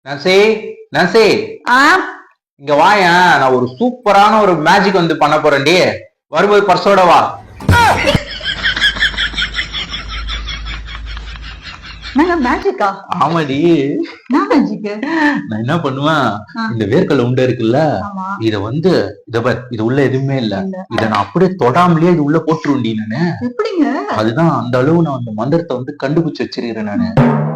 Nancy Nancy ஆ இங்க வாயேன். நான் ஒரு சூப்பரான ஒரு மேஜிக் வந்து பண்ண போறேன்டி. வரும்போது பர்சோட வா. நாங்க மேஜிக்கா? ஆமாடி. நான் மேஜிக். நான் என்ன பண்ணுவேன், இந்த வேர்க்கடலை உண்டை இருக்குல்ல, ஆமா. இத வந்து இத பார், இது உள்ள எதுவுமே இல்ல. இல்ல. இத நான் அப்படியே தொடாமலே இது உள்ள போட்டுருவேன்டி நானு. எப்படிங்க? அதுதான் அந்த அளவு நான் அந்த மந்திரத்தை வந்து கண்டுபிடிச்சு வச்சிருக்கிறேன் நானு.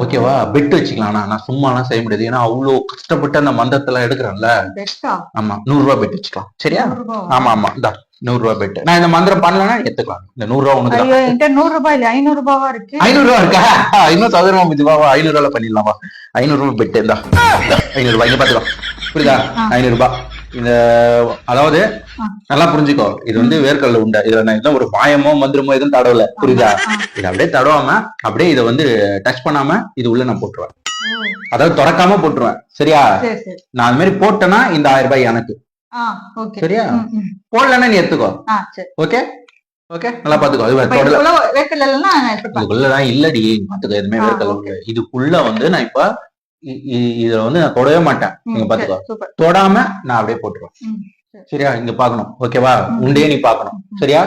ஓகேவா? பெட் வச்சுக்கலாம். நான் சும்மா எல்லாம் செய்ய முடியாது. ஏன்னா அவ்வளவு கஷ்டப்பட்டு அந்த மந்திரத்தை எல்லாம் எடுக்கிறேன்ல. பெட்டா? ஆமா, 100 ரூபாய் பெட் வச்சுக்கலாம். சரியா? 100 ரூபாவா? ஆமா ஆமா, இந்த 100 ரூபாய் பெட். நான் இந்த மந்திரம் பண்ணலன்னா எடுத்துக்கலாம். இந்த 100 ரூபாய் உனக்கு ஐயோ, என்கிட்ட 100 ரூபாய் இல்ல, 500 ரூபாவா இருக்கு. 500 ரூபாய் இருக்கா? இன்னும் சதுரமா போச்சு. வா 500 ரூபாய் பண்ணிடலாமா? 500 ரூபாய் பெட் இருந்தா 500 ரூபாய் இங்க பாத்துக்கலாம். புரியுதா? 500 ரூபாய். இந்த அதாவது நல்லா புரிஞ்சுக்கோ, இது வந்து வேர்க்கடலை உண்டை. இதுல நான் எதுவும் ஒரு மாயமோ மந்திரமோ எதுவும் தடவல. புரியுதா? இது அப்படியே தடவாம அப்படியே இதை வந்து டச் பண்ணாம இது உள்ள நான் போட்டுருவேன். அதாவது திறக்காம போட்டுருவேன். சரியா? நான் அது மாதிரி போட்டேன்னா இந்த 1000 ரூபாய் எனக்கு. சரியா? போடலன்னா நீ எடுத்துக்கோ. ஓகே ஓகே, நல்லா பாத்துக்கோ. இதுக்குள்ளதான் இல்லடி, பாத்துக்கோ. எதுவுமே வேர்க்கடலை இதுக்குள்ள வந்து நான் இப்ப இதுல வந்து நான் தொடவே மாட்டேன். நீங்க பாத்துக்கோ. தொடாம நான் அப்படியே போட்டுருவேன். சரியா? இங்க பாக்கணும். ஓகேவா? உண்டையே நீ பாக்கணும். சரியா?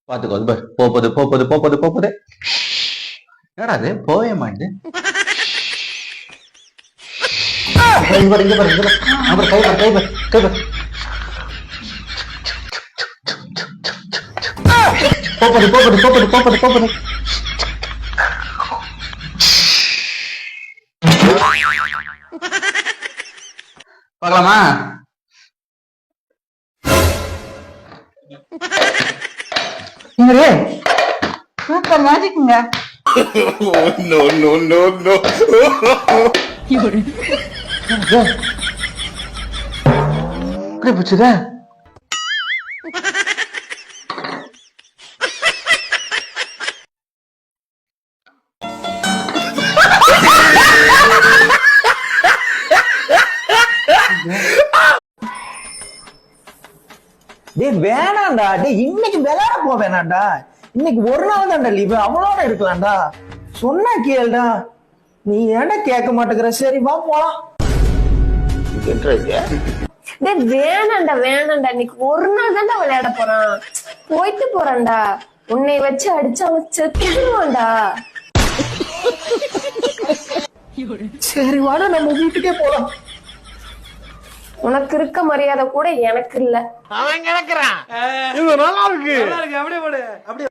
பாத்துக்கோ. போப்பது போப்பது போப்பது போப்பது. என்னடா அது போவே மாட்டேது. போப்பது போப்பது போப்பது போப்பது போப்பது. பார்க்கலாமா? சூப்பர் மேஜிக்ங்க. No, no, no, no. புரிச்சுதா? டேய் வேணாண்டா, டேய் இன்னைக்கு விளையாட போ வேணாண்டா. இன்னைக்கு ஒரு நாள் தான்டா லீவு, அவளோட இருக்கலாம்டா. சொன்னா கேளுடா. நீ ஏன்டா கேட்க மாட்டேங்கிற? சரி வா போலாம். டேய் வேணாண்டா வேணாண்டா, இன்னைக்கு ஒரு நாள் தான்டா விளையாட போறான். போயிட்டு போறான்டா. உன்னை வச்சு அடிச்சு அவன் செத்துருவான்டா. சரி வாடா, நம்ம வீட்டுக்கே போலாம். உனக்கு இருக்க மரியாதை கூட எனக்கு இல்ல. அவன் கிடக்குறான். இது நல்லா இருக்கு. அப்படியே